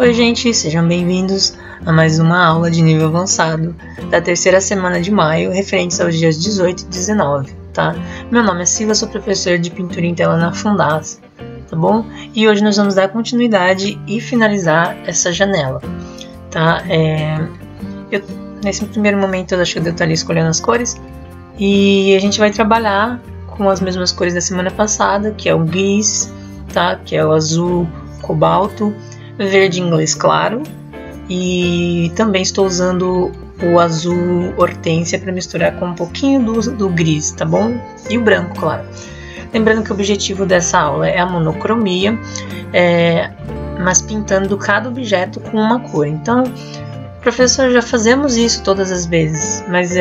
Oi gente, sejam bem-vindos a mais uma aula de nível avançado da terceira semana de maio, referentes aos dias 18 e 19, tá? Meu nome é Silva, sou professor de pintura em tela na Fundas, tá bom? E hoje nós vamos dar continuidade e finalizar essa janela, tá? Nesse primeiro momento eu acho que eu devo estar ali escolhendo as cores e a gente vai trabalhar com as mesmas cores da semana passada, que é o gris, tá? Que é o azul cobalto, verde inglês claro, e também estou usando o azul hortência para misturar com um pouquinho do gris, tá bom? E o branco, claro. Lembrando que o objetivo dessa aula é a monocromia, mas pintando cada objeto com uma cor. Então, professor, já fazemos isso todas as vezes, mas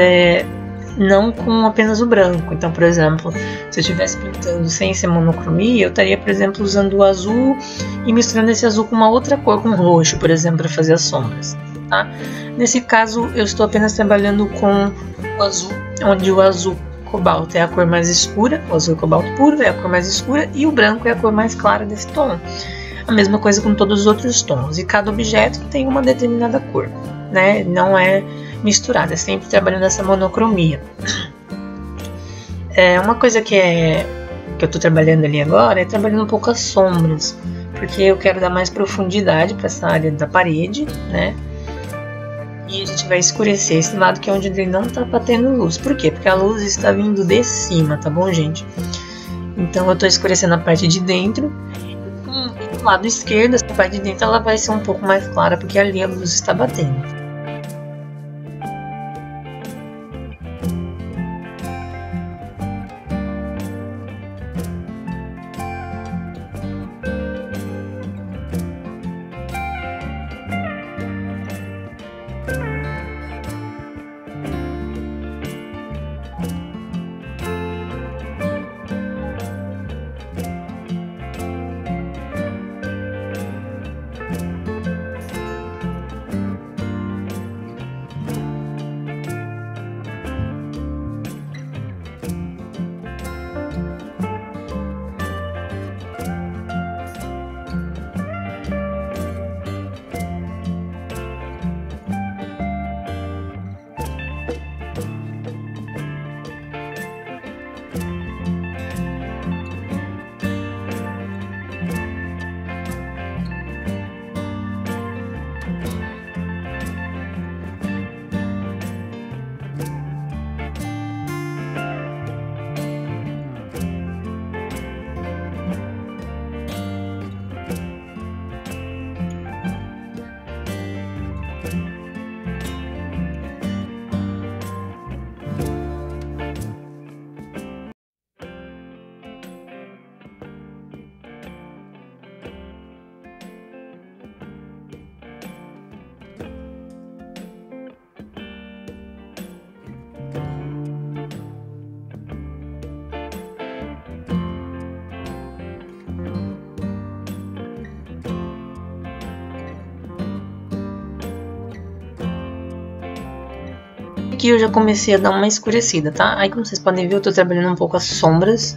não com apenas o branco. Então, por exemplo, se eu estivesse pintando sem ser monocromia, eu estaria, por exemplo, usando o azul e misturando esse azul com uma outra cor, com roxo, por exemplo, para fazer as sombras, tá? Nesse caso, eu estou apenas trabalhando com o azul, onde o azul cobalto é a cor mais escura, o azul cobalto puro é a cor mais escura e o branco é a cor mais clara desse tom. A mesma coisa com todos os outros tons, e cada objeto tem uma determinada cor, né? Não é misturada, é sempre trabalhando essa monocromia. Uma coisa que eu estou trabalhando ali agora é trabalhando um pouco as sombras, porque eu quero dar mais profundidade para essa área da parede, né? E a gente vai escurecer esse lado que é onde ele não está batendo luz. Por quê? Porque a luz está vindo de cima, tá bom, gente? Então eu estou escurecendo a parte de dentro. E do lado esquerdo, essa parte de dentro ela vai ser um pouco mais clara, porque ali a luz está batendo. Aqui eu já comecei a dar uma escurecida, tá? Aí como vocês podem ver, eu tô trabalhando um pouco as sombras,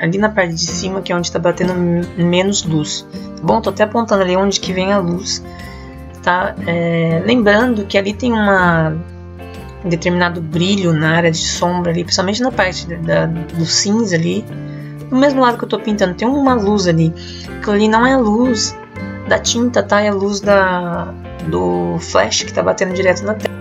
ali na parte de cima, que é onde tá batendo menos luz, tá bom? Tô até apontando ali onde que vem a luz, tá? Lembrando que ali tem um determinado brilho na área de sombra ali, principalmente na parte do cinza ali, do mesmo lado que eu tô pintando, tem uma luz ali, que ali não é a luz da tinta, tá? É a luz do flash que tá batendo direto na tela.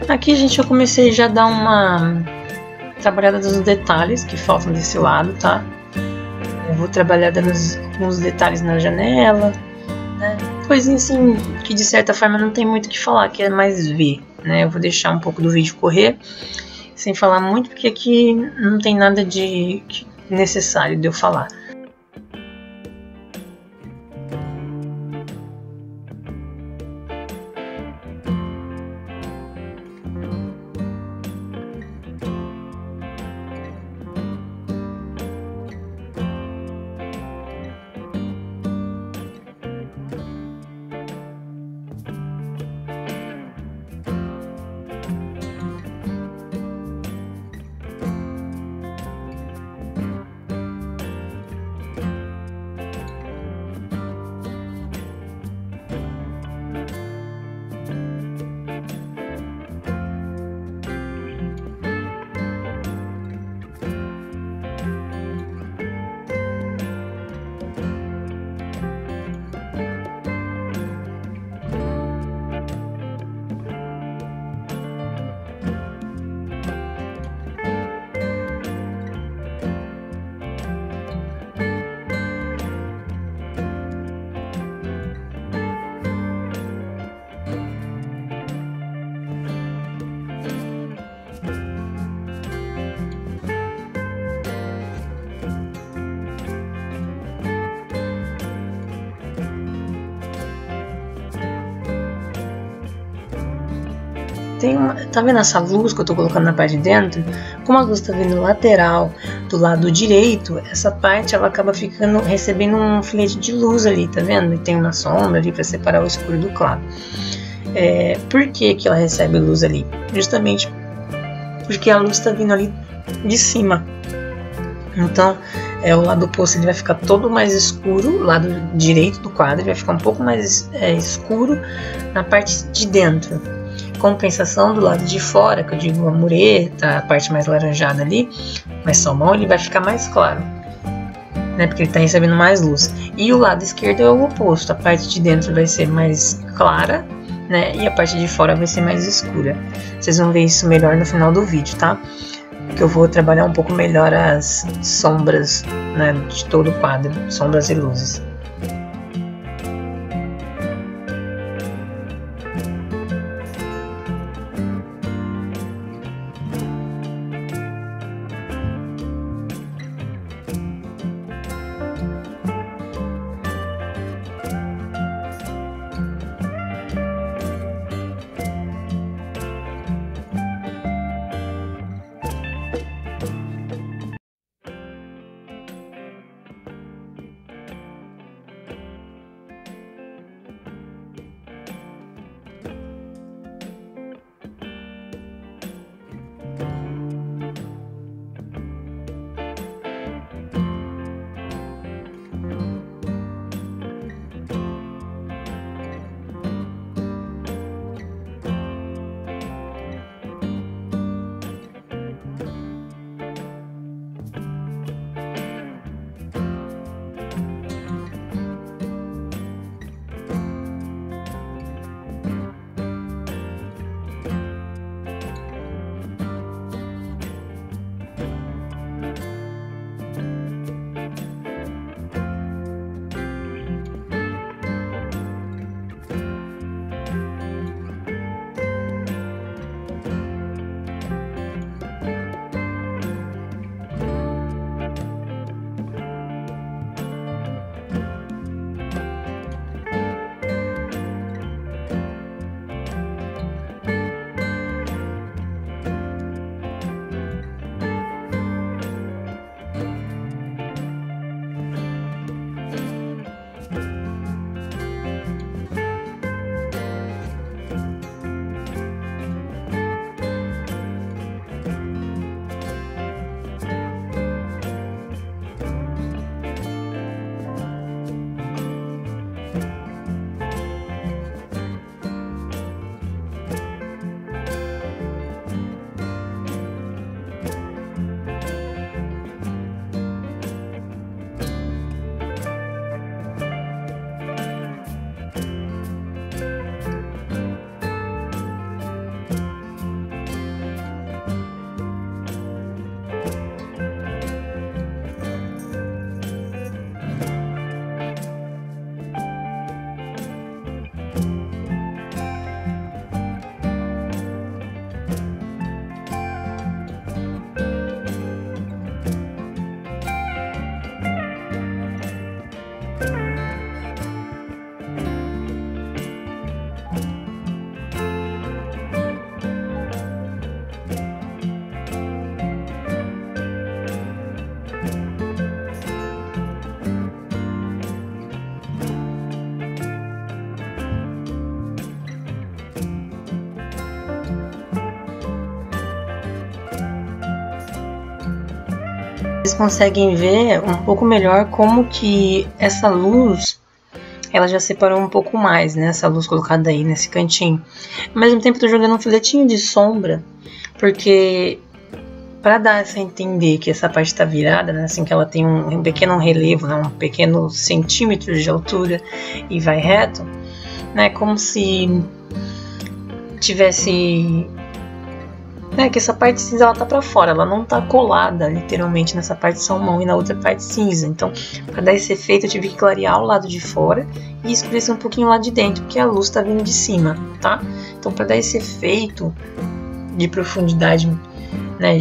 Aqui, gente, eu comecei já a dar uma trabalhada nos detalhes que faltam desse lado, tá? Eu vou trabalhar dando alguns detalhes na janela, né? Coisinha assim que de certa forma não tem muito o que falar, que é mais ver, né? Eu vou deixar um pouco do vídeo correr, sem falar muito, porque aqui não tem nada de necessário de eu falar. Tá vendo essa luz que eu tô colocando na parte de dentro? Como a luz tá vindo lateral do lado direito, essa parte ela acaba recebendo um filete de luz ali, tá vendo? E tem uma sombra ali para separar o escuro do claro. Por que ela recebe luz ali? Justamente porque a luz tá vindo ali de cima. Então, o lado oposto ele vai ficar todo mais escuro, o lado direito do quadro vai ficar um pouco mais escuro na parte de dentro. Compensação do lado de fora, que eu digo a mureta, a parte mais laranjada ali, mais salmão, ele vai ficar mais claro, né, porque ele está recebendo mais luz. E o lado esquerdo é o oposto, a parte de dentro vai ser mais clara, né, e a parte de fora vai ser mais escura. Vocês vão ver isso melhor no final do vídeo, tá? Que eu vou trabalhar um pouco melhor as sombras, né, de todo o quadro, sombras e luzes. Vocês conseguem ver um pouco melhor como que essa luz, ela já separou um pouco mais, né? Essa luz colocada aí nesse cantinho. Ao mesmo tempo, eu tô jogando um filetinho de sombra, porque para dar essa entender que essa parte está virada, né? Assim que ela tem um pequeno relevo, né? Um pequeno centímetro de altura e vai reto, né? Como se tivesse, né, que essa parte cinza ela tá para fora, ela não tá colada literalmente nessa parte salmão e na outra parte cinza. Então, para dar esse efeito, eu tive que clarear o lado de fora e escurecer um pouquinho o lado de dentro, porque a luz tá vindo de cima, tá? Então, para dar esse efeito de profundidade, né,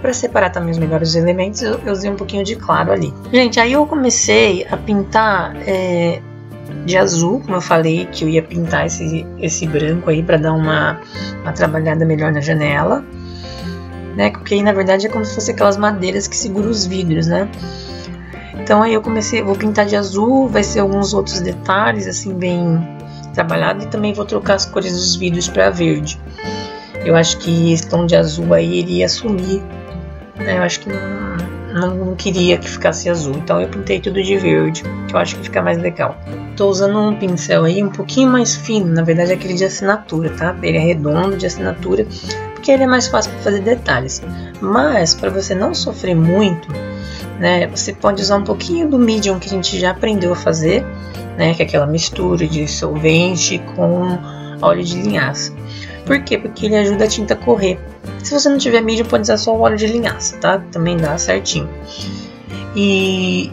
para separar também os melhores elementos, eu usei um pouquinho de claro ali. Gente, aí eu comecei a pintar de azul, como eu falei que eu ia pintar esse branco aí para dar uma trabalhada melhor na janela, né? Porque aí na verdade é como se fosse aquelas madeiras que seguram os vidros, né? Então aí eu vou pintar de azul, vai ser alguns outros detalhes assim bem trabalhado, e também vou trocar as cores dos vidros para verde. Eu acho que esse tom de azul aí ele ia sumir, né? Eu acho que não queria que ficasse azul, então eu pintei tudo de verde, que eu acho que fica mais legal. Tô usando um pincel aí um pouquinho mais fino, na verdade é aquele de assinatura, tá? Ele é redondo, de assinatura, porque ele é mais fácil para fazer detalhes. Mas para você não sofrer muito, né, você pode usar um pouquinho do medium que a gente já aprendeu a fazer, né, que é aquela mistura de solvente com óleo de linhaça. Por quê? Porque ele ajuda a tinta a correr. Se você não tiver medium, pode usar só o óleo de linhaça, tá? Também dá certinho. E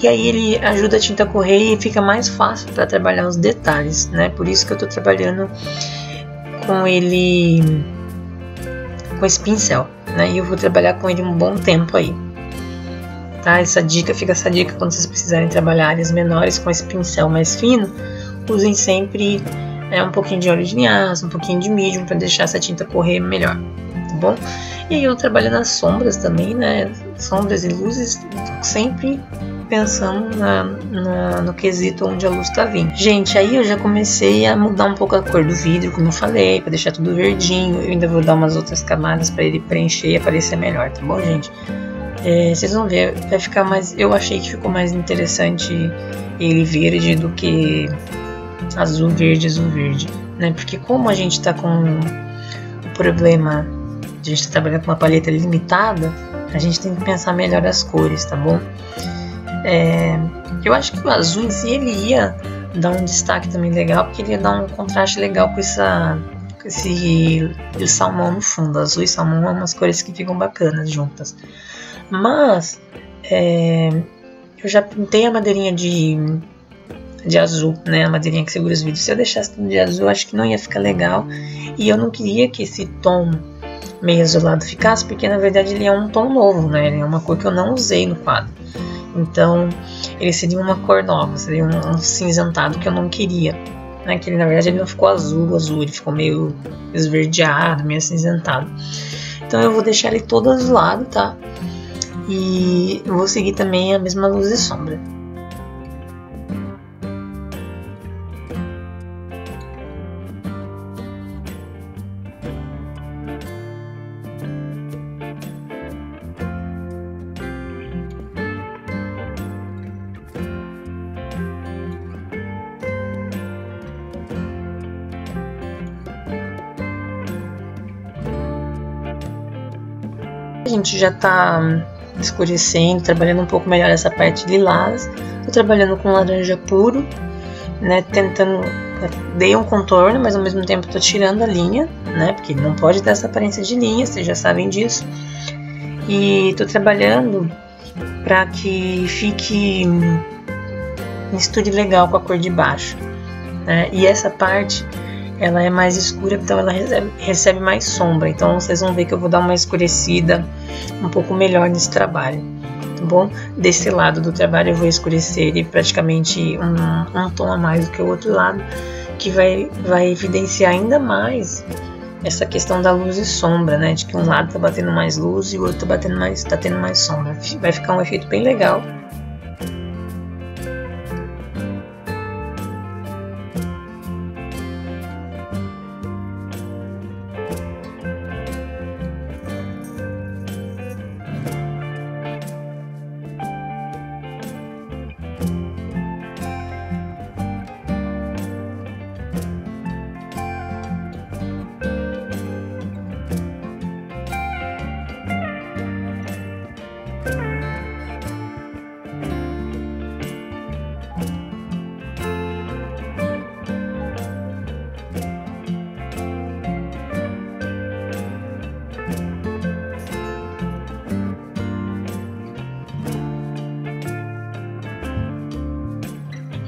aí ele ajuda a tinta a correr e fica mais fácil para trabalhar os detalhes, né? Por isso que eu tô trabalhando com ele, com esse pincel, né? E eu vou trabalhar com ele um bom tempo aí, tá? Fica essa dica quando vocês precisarem trabalhar áreas menores com esse pincel mais fino, usem sempre um pouquinho de óleo de linhaça, um pouquinho de medium para deixar essa tinta correr melhor, tá bom? E aí eu trabalho nas sombras também, né? Sombras e luzes, sempre pensando no quesito onde a luz tá vindo. Gente, aí eu já comecei a mudar um pouco a cor do vidro, como eu falei, para deixar tudo verdinho. Eu ainda vou dar umas outras camadas para ele preencher e aparecer melhor, tá bom, gente? Vocês vão ver, vai ficar mais. Eu achei que ficou mais interessante ele verde do que azul, verde, né? Porque como a gente tá com o problema de a gente tá trabalhando com uma paleta limitada, a gente tem que pensar melhor as cores, tá bom? Eu acho que o azul em si ele ia dar um destaque também legal, porque ele ia dar um contraste legal com esse salmão no fundo. Azul e salmão são umas cores que ficam bacanas juntas. Mas eu já pintei a madeirinha de azul, né? A madeirinha que segura os vidros. Se eu deixasse tudo de azul, acho que não ia ficar legal. E eu não queria que esse tom meio azulado ficasse, porque na verdade ele é um tom novo, né? Ele é uma cor que eu não usei no quadro. Então ele seria uma cor nova, seria um cinzentado que eu não queria, né? Que ele, na verdade ele não ficou azul, ele ficou meio esverdeado, meio acinzentado. Então eu vou deixar ele todo azulado, tá? E eu vou seguir também a mesma luz e sombra. A gente já tá escurecendo, trabalhando um pouco melhor essa parte lilás. Tô trabalhando com laranja puro, né? Tentando, dei um contorno, mas ao mesmo tempo tô tirando a linha, né? Porque não pode ter essa aparência de linha, vocês já sabem disso. E tô trabalhando para que fique misture legal com a cor de baixo, né? E essa parte ela é mais escura, então ela recebe mais sombra. Então vocês vão ver que eu vou dar uma escurecida um pouco melhor nesse trabalho, tá bom? Desse lado do trabalho eu vou escurecer ele praticamente um tom a mais do que o outro lado, que vai evidenciar ainda mais essa questão da luz e sombra, né? De que um lado tá batendo mais luz e o outro tá tendo mais sombra. Vai ficar um efeito bem legal.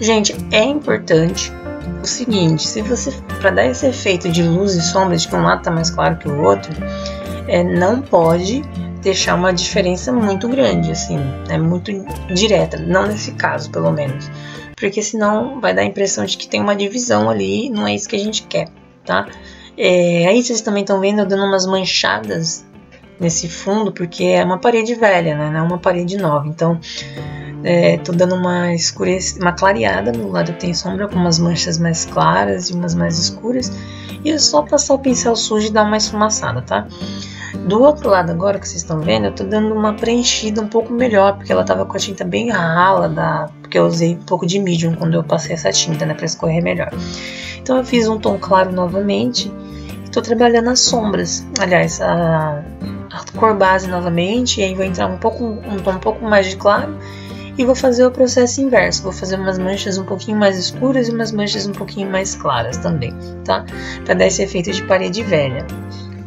Gente, é importante o seguinte, se você, para dar esse efeito de luz e sombra, de que um lado tá mais claro que o outro, não pode deixar uma diferença muito grande, assim, muito direta, não nesse caso, pelo menos, porque senão vai dar a impressão de que tem uma divisão ali, não é isso que a gente quer, tá? Aí vocês também estão vendo eu dando umas manchadas nesse fundo, porque é uma parede velha, né? Não é uma parede nova, então tô dando uma clareada no lado que tem sombra, com umas manchas mais claras e umas mais escuras, e é só passar o pincel sujo e dar uma esfumaçada, tá? Do outro lado agora que vocês estão vendo, eu tô dando uma preenchida um pouco melhor, porque ela tava com a tinta bem rala, porque eu usei um pouco de medium quando eu passei essa tinta, né, pra escorrer melhor. Então eu fiz um tom claro novamente, e tô trabalhando as sombras, aliás, a cor base novamente, e aí vou entrar um tom um pouco mais de claro, e vou fazer o processo inverso, vou fazer umas manchas um pouquinho mais escuras e umas manchas um pouquinho mais claras também, tá? Pra dar esse efeito de parede velha.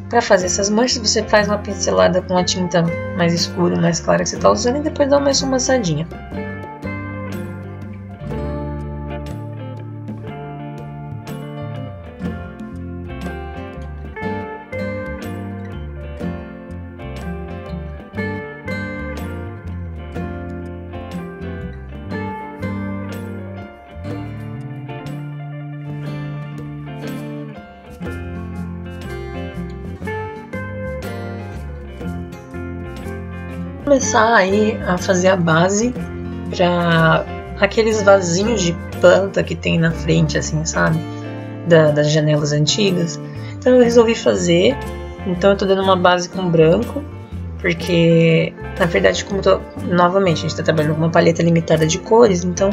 Para fazer essas manchas, você faz uma pincelada com a tinta mais escura, mais clara que você está usando, e depois dá uma esfumaçadinha. Começar aí a fazer a base para aqueles vasinhos de planta que tem na frente, assim, sabe? Das janelas antigas. Então eu resolvi fazer. Então eu tô dando uma base com branco, porque na verdade, novamente, a gente tá trabalhando com uma paleta limitada de cores, então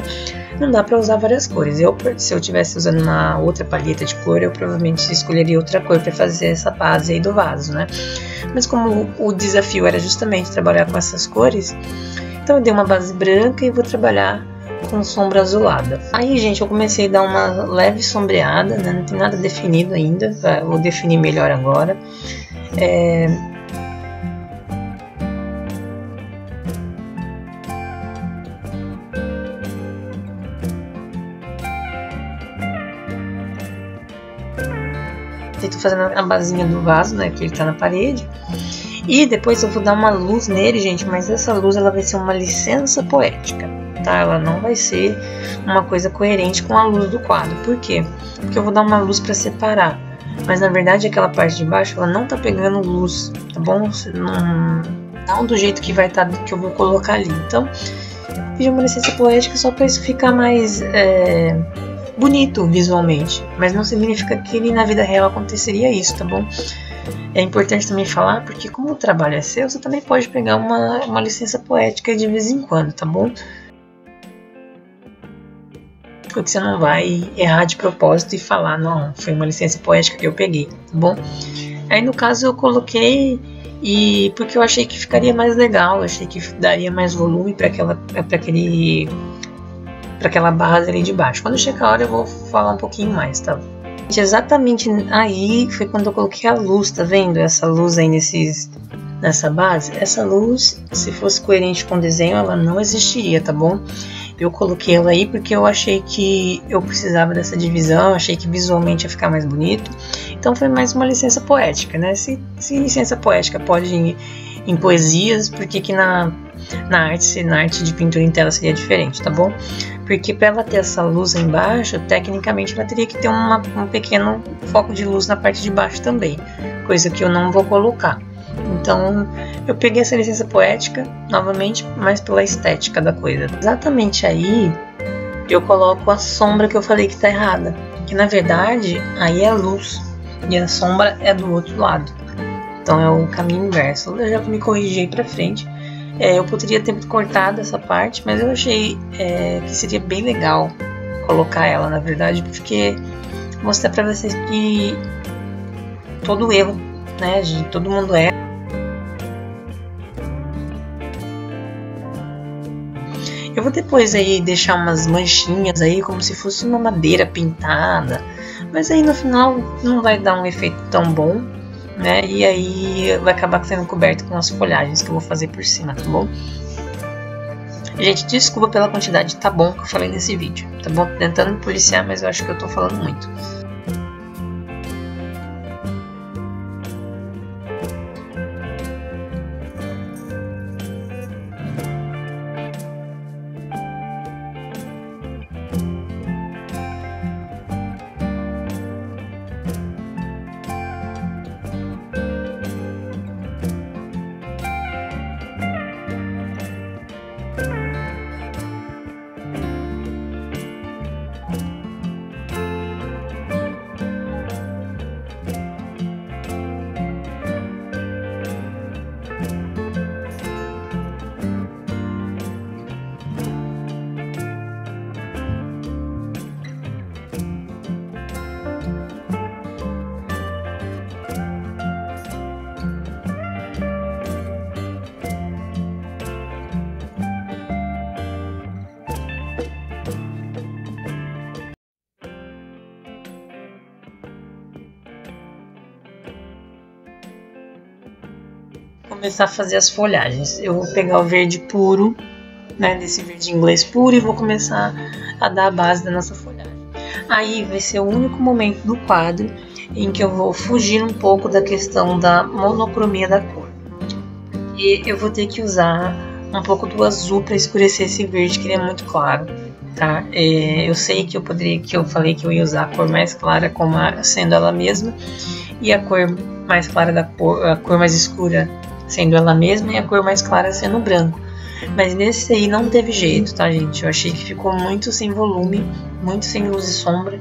não dá para usar várias cores. Se eu tivesse usando uma outra paleta de cor, eu provavelmente escolheria outra cor para fazer essa base aí do vaso, né? Mas como o desafio era justamente trabalhar com essas cores, então eu dei uma base branca e vou trabalhar com sombra azulada. Aí, gente, eu comecei a dar uma leve sombreada, né? Não tem nada definido ainda, vou definir melhor agora. Estou fazendo a basinha do vaso, né, que ele tá na parede, e depois eu vou dar uma luz nele, gente, mas essa luz ela vai ser uma licença poética, tá? Ela não vai ser uma coisa coerente com a luz do quadro. Por quê? Porque eu vou dar uma luz para separar, mas na verdade aquela parte de baixo ela não tá pegando luz, tá bom? Não do jeito que vai estar, que eu vou colocar ali. Então, fiz uma licença poética só para isso ficar mais bonito visualmente, mas não significa que na vida real aconteceria isso, tá bom? É importante também falar, porque como o trabalho é seu, você também pode pegar uma licença poética de vez em quando, tá bom? Porque você não vai errar de propósito e falar, não, foi uma licença poética que eu peguei, tá bom? Aí no caso eu coloquei, porque eu achei que ficaria mais legal, achei que daria mais volume para aquela base ali de baixo. Quando chegar a hora eu vou falar um pouquinho mais, tá? Exatamente aí foi quando eu coloquei a luz, tá vendo? Essa luz aí nessa base. Essa luz, se fosse coerente com o desenho, ela não existiria, tá bom? Eu coloquei ela aí porque eu achei que eu precisava dessa divisão, achei que visualmente ia ficar mais bonito. Então foi mais uma licença poética, né? Se licença poética pode ir em poesias, por que na arte de pintura em tela seria diferente, tá bom? Porque para ela ter essa luz aí embaixo, tecnicamente ela teria que ter um pequeno foco de luz na parte de baixo também, coisa que eu não vou colocar. Então eu peguei essa licença poética novamente, mas pela estética da coisa. Exatamente aí eu coloco a sombra que eu falei que tá errada, que na verdade aí é a luz e a sombra é do outro lado. Então é o caminho inverso. Eu já me corrigi aí pra frente. Eu poderia ter cortado essa parte, mas eu achei que seria bem legal colocar ela, na verdade, porque mostrar pra vocês que todo erro, né, de todo mundo erra. Eu vou depois aí deixar umas manchinhas aí, como se fosse uma madeira pintada, mas aí no final não vai dar um efeito tão bom, né? E aí vai acabar sendo coberto com as folhagens que eu vou fazer por cima, tá bom? Gente, desculpa pela quantidade tá bom que eu falei nesse vídeo, tá bom? Tô tentando me policiar, mas eu acho que eu tô falando muito. Começar a fazer as folhagens. Eu vou pegar o verde puro, né, desse verde inglês puro, e vou começar a dar a base da nossa folhagem. Aí vai ser o único momento do quadro em que eu vou fugir um pouco da questão da monocromia da cor. E eu vou ter que usar um pouco do azul para escurecer esse verde, que ele é muito claro, tá? Eu sei que eu falei que eu ia usar a cor mais clara como sendo ela mesma, e a cor mais clara a cor mais escura sendo ela mesma, e a cor mais clara sendo o branco. Mas nesse aí não teve jeito, tá, gente? Eu achei que ficou muito sem volume, muito sem luz e sombra,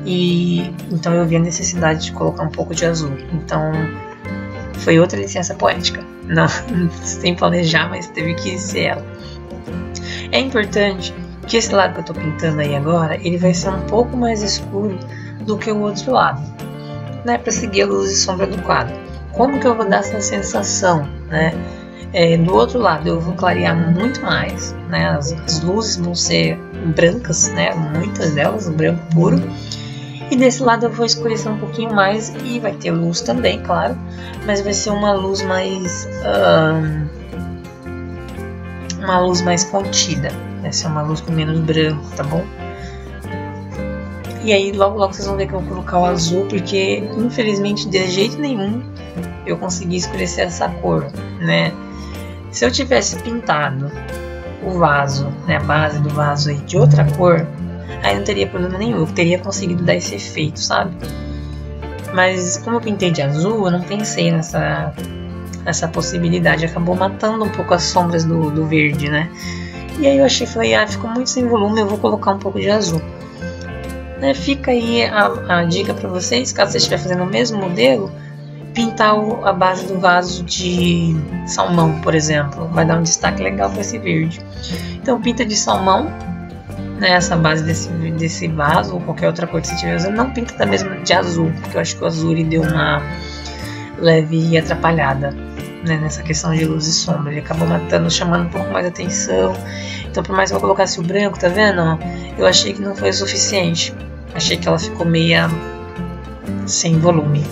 e então eu vi a necessidade de colocar um pouco de azul. Então foi outra licença poética, não sem planejar, mas teve que ser ela. É importante que esse lado que eu tô pintando aí agora, ele vai ser um pouco mais escuro do que o outro lado, né, para seguir a luz e sombra do quadro. Como que eu vou dar essa sensação, né? Do outro lado eu vou clarear muito mais, né? As luzes vão ser brancas, né? Muitas delas, branco puro. E desse lado eu vou escurecer um pouquinho mais, e vai ter luz também, claro, mas vai ser uma luz mais contida. Vai ser uma luz com menos branco, tá bom? E aí logo vocês vão ver que eu vou colocar o azul, porque infelizmente de jeito nenhum eu consegui escurecer essa cor, né? Se eu tivesse pintado o vaso, né, a base do vaso aí de outra cor, aí não teria problema nenhum, eu teria conseguido dar esse efeito, sabe? Mas como eu pintei de azul, eu não pensei nessa possibilidade, acabou matando um pouco as sombras do verde, né? E aí eu falei, ficou muito sem volume, eu vou colocar um pouco de azul. Né, fica aí a dica para vocês, caso você estiver fazendo o mesmo modelo, pintar a base do vaso de salmão, por exemplo, vai dar um destaque legal para esse verde. Então pinta de salmão, né, essa base desse vaso, ou qualquer outra cor que você estiver usando. Não pinta da mesma de azul, porque eu acho que o azul ele deu uma leve atrapalhada, né, nessa questão de luz e sombra. Ele acabou chamando um pouco mais atenção. Então por mais que eu colocasse o branco, tá vendo? Eu achei que não foi o suficiente. Achei que ela ficou meia sem volume.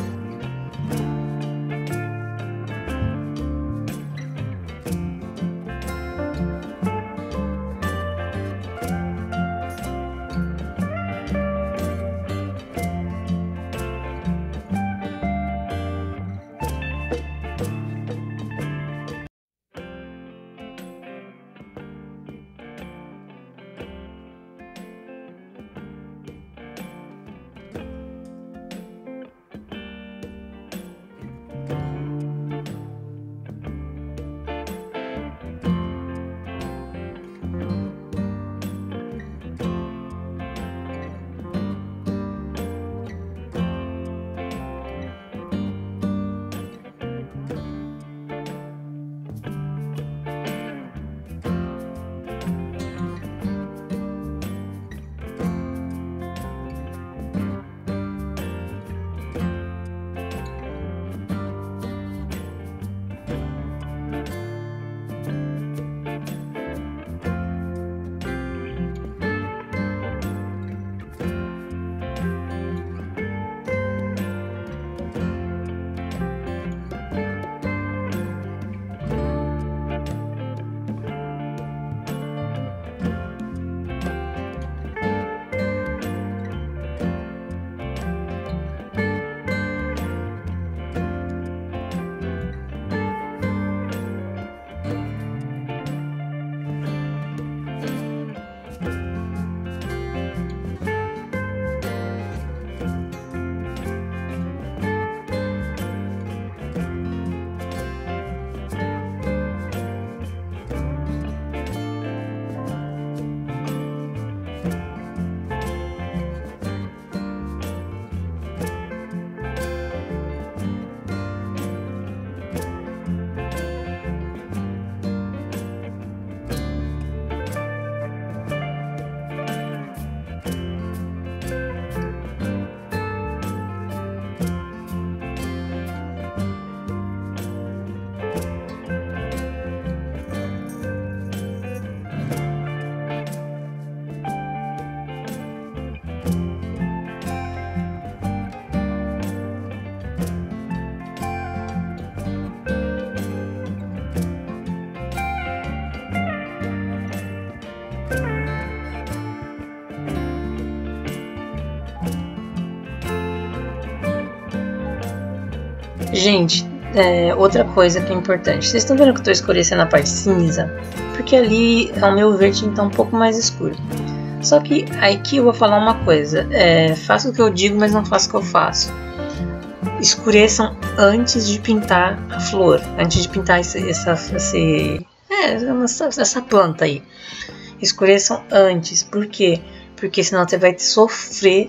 Gente, outra coisa que é importante. Vocês estão vendo que eu estou escurecendo a parte cinza? Porque ali, ao meu ver, tinha que estar um pouco mais escuro. Só que aqui eu vou falar uma coisa. Faça o que eu digo, mas não faça o que eu faço. Escureçam antes de pintar a flor. Antes de pintar essa planta aí. Escureçam antes. Por quê? Porque senão você vai sofrer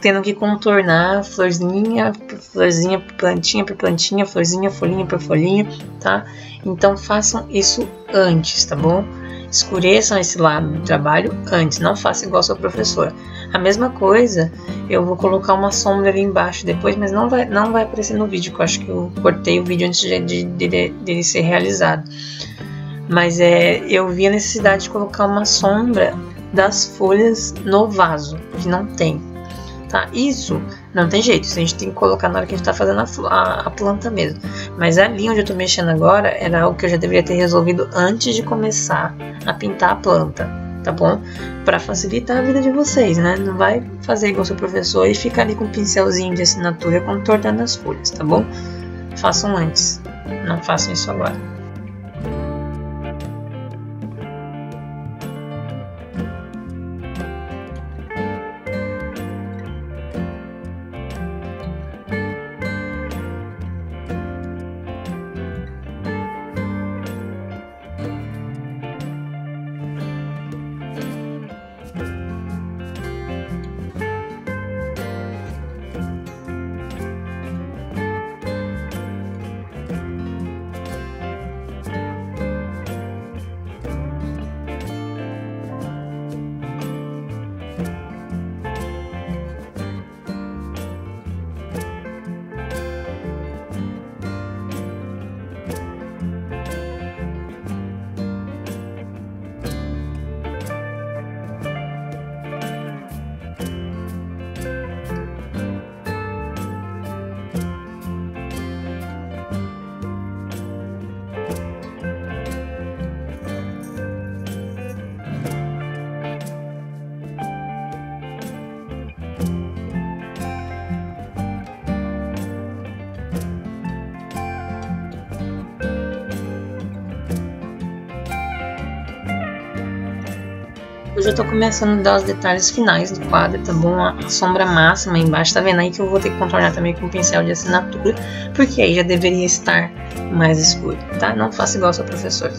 tendo que contornar florzinha por florzinha, plantinha por plantinha, florzinha, folhinha por folhinha, tá? Então façam isso antes, tá bom? Escureçam esse lado do trabalho antes, não faça igual seu professor. A mesma coisa, eu vou colocar uma sombra ali embaixo depois, mas não vai aparecer no vídeo, que eu acho que eu cortei o vídeo antes dele ser realizado. Mas eu vi a necessidade de colocar uma sombra das folhas no vaso, que não tem. Tá? Isso não tem jeito, isso a gente tem que colocar na hora que a gente está fazendo a planta mesmo. Mas ali onde eu estou mexendo agora era algo que eu já deveria ter resolvido antes de começar a pintar a planta, tá bom? Para facilitar a vida de vocês, né? Não vai fazer igual seu professor e ficar ali com um pincelzinho de assinatura contornando as folhas, tá bom? Façam antes, não façam isso agora. Eu já tô começando a dar os detalhes finais do quadro, tá bom? A sombra máxima aí embaixo, tá vendo aí que eu vou ter que contornar também com um pincel de assinatura, porque aí já deveria estar mais escuro, tá? Não faça igual ao seu professor.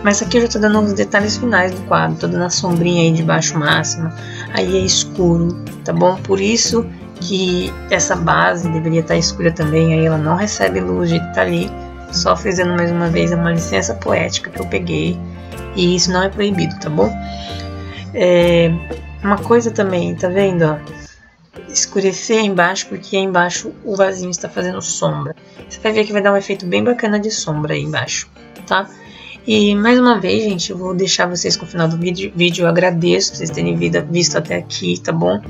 Mas aqui eu já tô dando os detalhes finais do quadro, tô dando a sombrinha aí de baixo máxima, aí é escuro, tá bom? Por isso que essa base deveria estar escura também, aí ela não recebe luz de tá ali, só fazendo mais uma vez uma licença poética que eu peguei. E isso não é proibido, tá bom? Uma coisa também, tá vendo? Ó? Escurecer aí embaixo, porque aí embaixo o vasinho está fazendo sombra. Você vai ver que vai dar um efeito bem bacana de sombra aí embaixo, tá? E mais uma vez, gente, eu vou deixar vocês com o final do vídeo. Eu agradeço vocês terem visto até aqui, tá bom?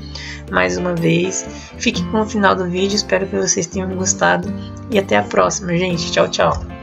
Mais uma vez, fique com o final do vídeo. Espero que vocês tenham gostado. E até a próxima, gente. Tchau, tchau.